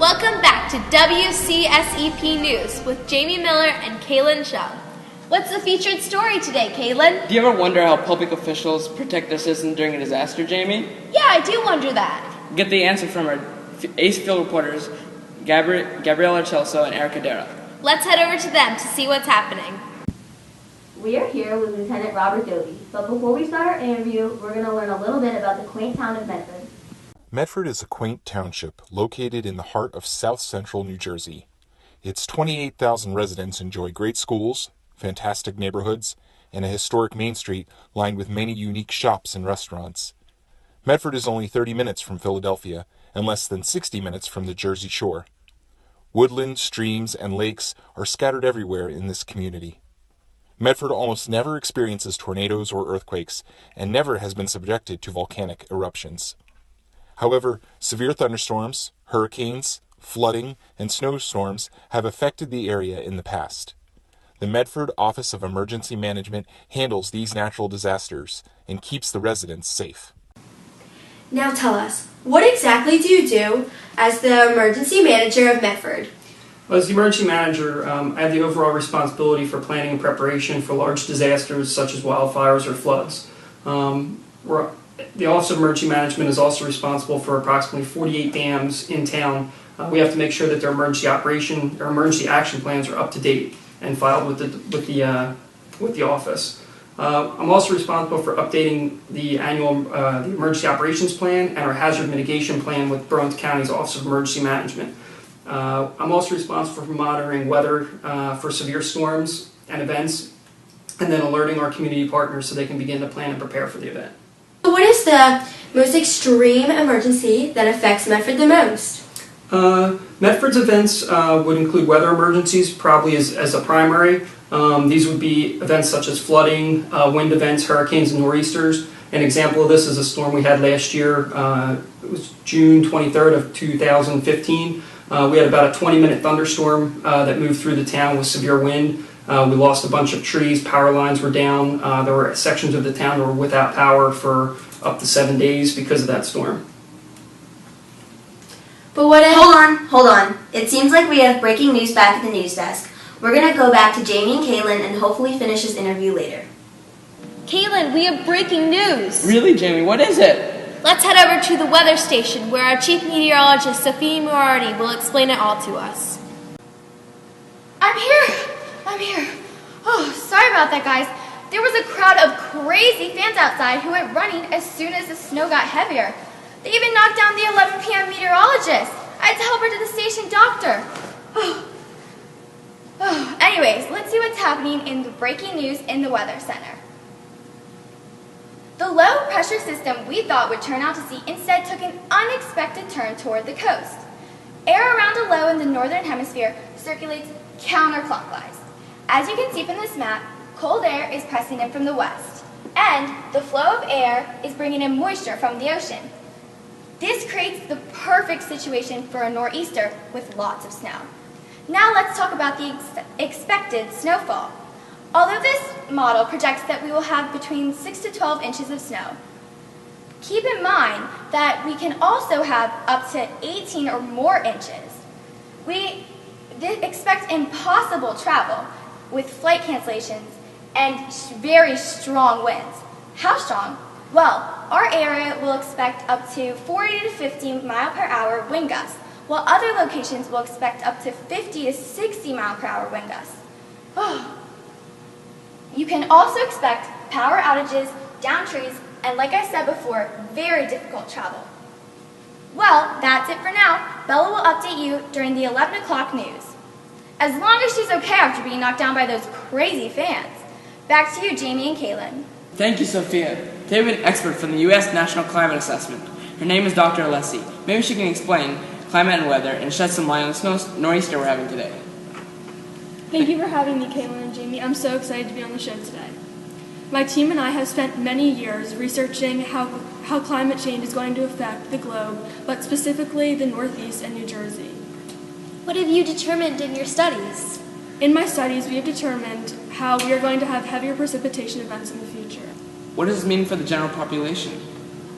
Welcome back to WCSEP News with Jamie Miller and Kaylin Shum. What's the featured story today, Kaylin? Do you ever wonder how public officials protect their citizens during a disaster, Jamie? Yeah, I do wonder that. Get the answer from our ace field reporters, Gabriella Chelso and Erica Dara. Let's head over to them to see what's happening. We are here with Lieutenant Robert Doty, but before we start our interview, we're going to learn a little bit about the quaint town of Medford. Medford is a quaint township located in the heart of south-central New Jersey. Its 28,000 residents enjoy great schools, fantastic neighborhoods, and a historic Main Street lined with many unique shops and restaurants. Medford is only 30 minutes from Philadelphia and less than 60 minutes from the Jersey Shore. Woodland, streams, and lakes are scattered everywhere in this community. Medford almost never experiences tornadoes or earthquakes and never has been subjected to volcanic eruptions. However, severe thunderstorms, hurricanes, flooding, and snowstorms have affected the area in the past. The Medford Office of Emergency Management handles these natural disasters and keeps the residents safe. Now tell us, what exactly do you do as the emergency manager of Medford? Well, as the emergency manager, I have the overall responsibility for planning and preparation for large disasters such as wildfires or floods. The Office of Emergency Management is also responsible for approximately 48 dams in town. We have to make sure that their emergency action plans are up to date and filed with the office. I'm also responsible for updating the annual the emergency operations plan and our hazard mitigation plan with Burlington County's Office of Emergency Management. I'm also responsible for monitoring weather for severe storms and events, and then alerting our community partners so they can begin to plan and prepare for the event. What is the most extreme emergency that affects Medford the most? Medford's events would include weather emergencies, probably as a primary. These would be events such as flooding, wind events, hurricanes, and nor'easters. An example of this is a storm we had last year. It was June 23rd of 2015. We had about a 20-minute thunderstorm that moved through the town with severe wind. We lost a bunch of trees, power lines were down. There were sections of the town that were without power for up to 7 days because of that storm. But what if... Hold on. It seems like we have breaking news back at the news desk. We're going to go back to Jamie and Kaylin and hopefully finish this interview later. Kaylin, we have breaking news. Really, Jamie? What is it? Let's head over to the weather station where our chief meteorologist, Sophie Murardi, will explain it all to us. I'm here. Oh, sorry about that, guys. There was a crowd of crazy fans outside who went running as soon as the snow got heavier. They even knocked down the 11 p.m. meteorologist. I had to help her to the station doctor. Anyways, let's see what's happening in the breaking news in the Weather Center. The low pressure system we thought would turn out to sea instead took an unexpected turn toward the coast. Air around a low in the northern hemisphere circulates counterclockwise. As you can see from this map, cold air is pressing in from the west, and the flow of air is bringing in moisture from the ocean. This creates the perfect situation for a nor'easter with lots of snow. Now let's talk about the expected snowfall. Although this model projects that we will have between 6 to 12 inches of snow, keep in mind that we can also have up to 18 or more inches. We expect impossible travel with flight cancellations and very strong winds. How strong? Well, our area will expect up to 40 to 50 mile per hour wind gusts, while other locations will expect up to 50 to 60 mile per hour wind gusts. You can also expect power outages, downed trees, and like I said before, very difficult travel. Well, that's it for now. Bella will update you during the 11 o'clock news. As long as she's okay after being knocked down by those crazy fans. Back to you, Jamie and Kaylin. Thank you, Sophia. Today we have an expert from the U.S. National Climate Assessment. Her name is Dr. Alessi. Maybe she can explain climate and weather and shed some light on the nor'easter we're having today. Thank you for having me, Kaylin and Jamie. I'm so excited to be on the show today. My team and I have spent many years researching how climate change is going to affect the globe, but specifically the Northeast and New Jersey. What have you determined in your studies? In my studies, we have determined how we are going to have heavier precipitation events in the future. What does this mean for the general population?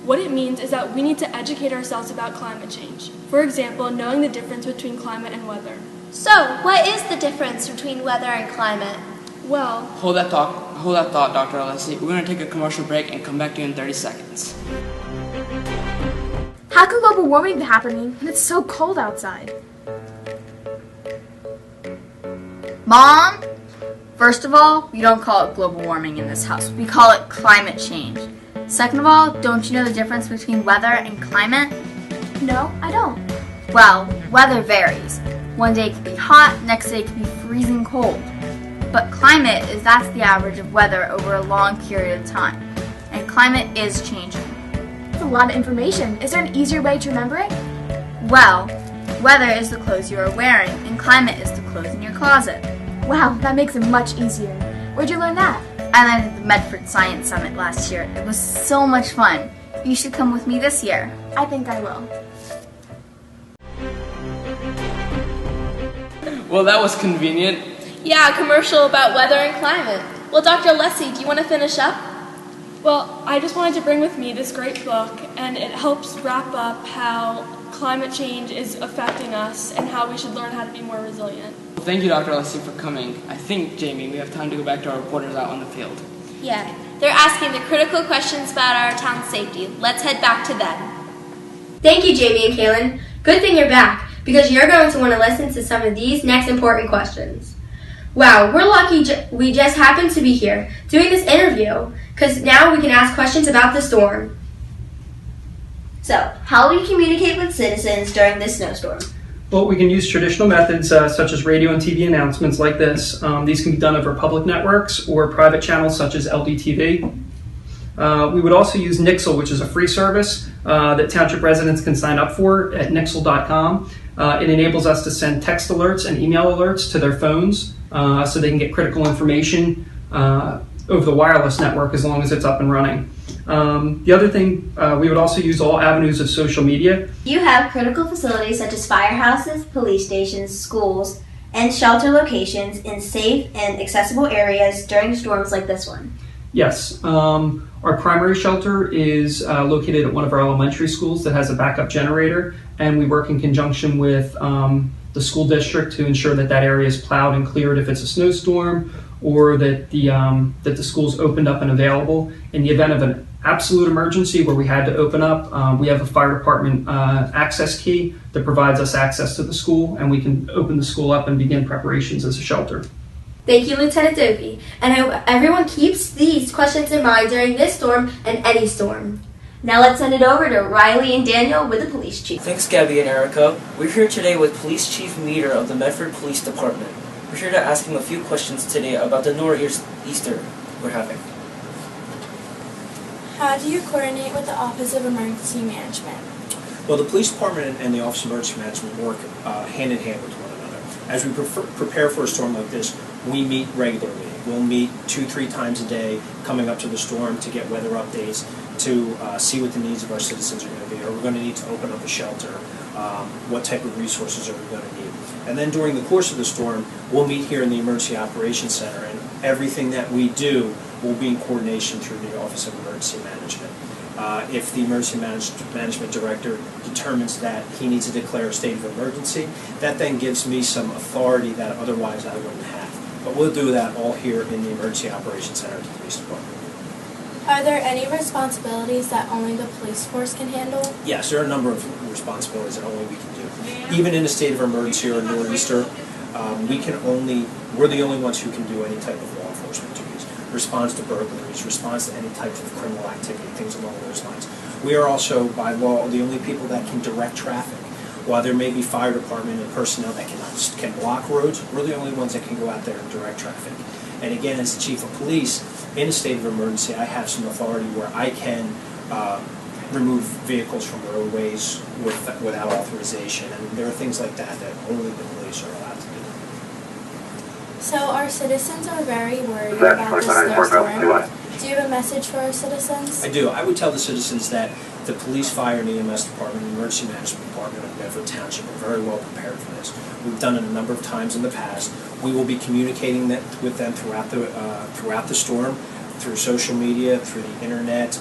What it means is that we need to educate ourselves about climate change. For example, knowing the difference between climate and weather. So, what is the difference between weather and climate? Well, Hold that thought, Dr. Alessi. We're going to take a commercial break and come back to you in 30 seconds. How can global warming be happening when it's so cold outside? Mom? First of all, we don't call it global warming in this house. We call it climate change. Second of all, don't you know the difference between weather and climate? No, I don't. Well, weather varies. One day it could be hot, next day it could be freezing cold. But climate that's the average of weather over a long period of time. And climate is changing. That's a lot of information. Is there an easier way to remember it? Well, weather is the clothes you are wearing, and climate is the clothes in your closet. Wow, that makes it much easier. Where'd you learn that? I learned at the Medford Science Summit last year. It was so much fun. You should come with me this year. I think I will. Well, that was convenient. Yeah, a commercial about weather and climate. Well, Dr. Alessi, do you want to finish up? well, I just wanted to bring with me this great book, and it helps wrap up how climate change is affecting us and how we should learn how to be more resilient. Thank you, Dr. Alessi, for coming. I think, Jamie, we have time to go back to our reporters out on the field. Yeah, they're asking the critical questions about our town's safety. Let's head back to them. Thank you, Jamie and Kaylin. Good thing you're back, because you're going to want to listen to some of these next important questions. Wow, we're lucky we just happened to be here doing this interview, because now we can ask questions about the storm. So, how will you communicate with citizens during this snowstorm? Well, we can use traditional methods such as radio and TV announcements like this. These can be done over public networks or private channels such as LDTV. We would also use Nixle, which is a free service that township residents can sign up for at nixle.com. It enables us to send text alerts and email alerts to their phones so they can get critical information over the wireless network as long as it's up and running. The other thing, we would also use all avenues of social media. You have critical facilities such as firehouses, police stations, schools, and shelter locations in safe and accessible areas during storms like this one. Yes, our primary shelter is located at one of our elementary schools that has a backup generator, and we work in conjunction with the school district to ensure that that area is plowed and cleared if it's a snowstorm, or that the school's opened up and available. In the event of an absolute emergency where we had to open up, we have a fire department access key that provides us access to the school, and we can open the school up and begin preparations as a shelter. Thank you, Lieutenant Dovey, and I hope everyone keeps these questions in mind during this storm and any storm. Now let's send it over to Riley and Daniel with the police chief. Thanks, Gabby and Erica. We're here today with Police Chief Meter of the Medford Police Department. We're here to ask him a few questions today about the nor'easter we're having. How do you coordinate with the Office of Emergency Management? Well, the Police Department and the Office of Emergency Management work hand in hand with one another. As we prepare for a storm like this, we meet regularly. We'll meet 2-3 times a day coming up to the storm to get weather updates, to see what the needs of our citizens are going to be. Are we going to need to open up a shelter? What type of resources are we going to need? And then during the course of the storm, we'll meet here in the Emergency Operations Center, and everything that we do will be in coordination through the Office of Emergency Management. If the Emergency Management Director determines that he needs to declare a state of emergency, that then gives me some authority that otherwise I wouldn't have. But we'll do that all here in the Emergency Operations Center at the Police Department. Are there any responsibilities that only the police force can handle? Yes, there are a number of responsibilities that only we can do. Even in a state of emergency or a nor'easter, we're the only ones who can do any type of law enforcement duties. Response to burglaries, response to any type of criminal activity, things along those lines. We are also, by law, the only people that can direct traffic. While there may be fire department and personnel that can block roads, we're the only ones that can go out there and direct traffic. And again, as the chief of police, in a state of emergency, I have some authority where I can remove vehicles from roadways without authorization. And there are things like that that only the police are allowed to do. So our citizens are very worried about this snowstorm. Do you have a message for our citizens? I do. I would tell the citizens that the police, fire, and EMS department, and emergency management department of Medford Township are very well prepared for this. We've done it a number of times in the past. We will be communicating with them throughout the storm, through social media, through the internet,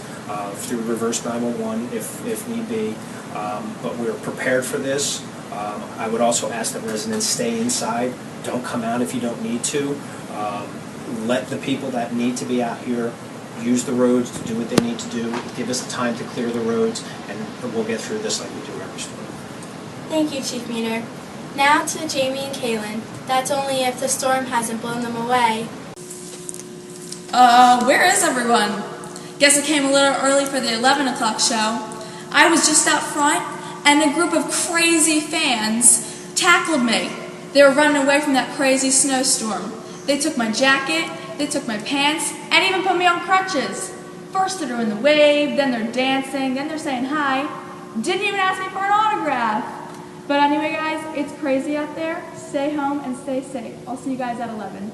through reverse 911 if need be. But we're prepared for this. I would also ask that residents stay inside. Don't come out if you don't need to. Let the people that need to be out here use the roads to do what they need to do. Give us time to clear the roads, and we'll get through this like we do every storm. Thank you, Chief Meter. Now to Jamie and Kaylin. That's only if the storm hasn't blown them away. Where is everyone? Guess I came a little early for the 11 o'clock show. I was just out front, and a group of crazy fans tackled me. They were running away from that crazy snowstorm. They took my jacket, they took my pants, and even put me on crutches. First they're doing the wave, then they're dancing, then they're saying hi. Didn't even ask me for an autograph. But anyway, guys, it's crazy out there. Stay home and stay safe. I'll see you guys at 11.